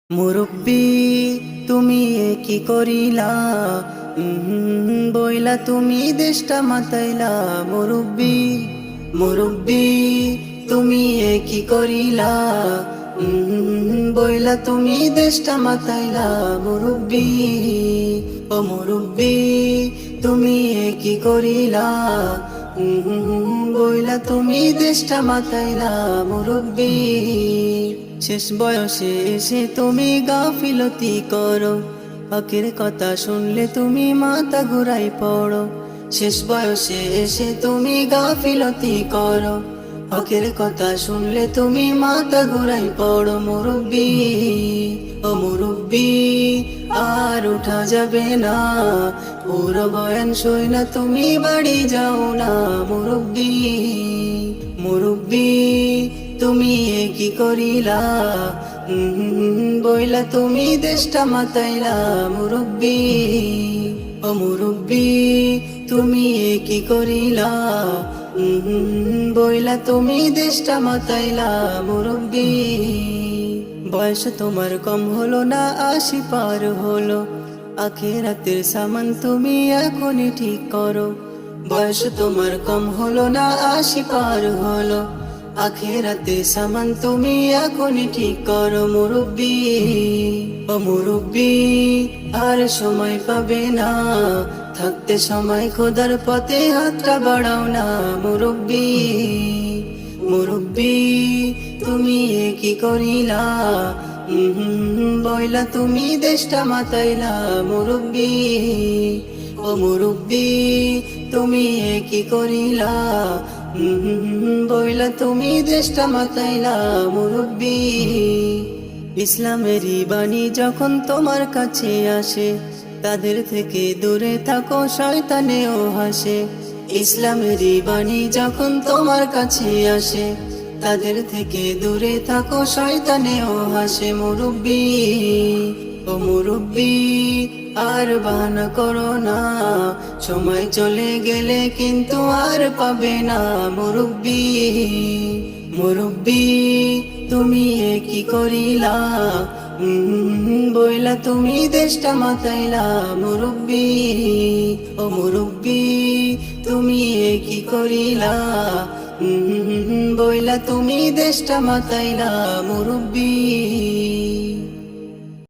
মুরব্বি তুমি এ কি করিলা, বইলা তুমি দেশটা মাতাইলা। মুরব্বি মুরব্বি তুমি এ কি করিলা, বইলা তুমি দেশটা মাতাইলা। মুরব্বি ও মুরব্বি তুমি এ কি করিলা, বইলা তুমি দেশটা মাতাইলা। মুরব্বি শেষ বয়সে এসে তুমি গাফিলতি করো, হকের কথা শুনলে তুমি মাথা ঘুরাই পড়ো। শেষ বয়সে এসে তুমি গাফিলতি করো, হকের কথা শুনলে তুমি মাথা ঘুরাই পড়ো। মুরব্বি ও মুরব্বি আর উঠা যাবে না, পুরো বয়ান সই না তুমি বাড়ি যাও না। মুরব্বি মুরব্বি তুমি এ কি করিলা, বইলা তুমি দেশটা মাতাইলা। মুরব্বি ও মুরব্বি তুমি এ কি করিলা, বইলা তুমি দেশটা মাতাইলা। মুরব্বি বয়স তোমার কম হলো না, ৮০ পার হলো, আখিরাতের সামান তুমি এখনই ঠিক করো। বয়স তোমার কম হলো না, ৮০ পার হলো, আখিরাতের সামান তুমি এখনই ঠিক করো। মুরব্বি ও মুরব্বি আর সময় পাবে না, থাকতে সময় খোদার পথে হাতটা বাড়াও না। মুরব্বি মুরব্বি তুমি এ কি করিলা, বইলা তুমি দেশটা মাতাইলা। মুরব্বি ও মুরব্বি তুমি এ কি করিলা, বইলা তুমি দেশটা মাতাইলা। মুরব্বি ইসলামেরই বাণী যখন তোমার কাছে আসে, তাদের থেকে দূরে থাকো শয়তানেও হাসে। ইসলামেরই বাণী যখন তোমার কাছে আসে, তাদের থেকে দূরে থাকো শয়তানেও হাসে। মুরব্বি ও মুরব্বি আর বাহানা করো না, সময় চলে গেলে কিন্তু আর পাবে না। মুরব্বি মুরব্বি তুমি এ কি করিলা, বইলা তুমি দেশটা মাতাইলা। মুরব্বি ও মুরব্বি তুমি এ কি করিলা, বইলা তুমি দেশটা মাতাইলা। মুরব্বি।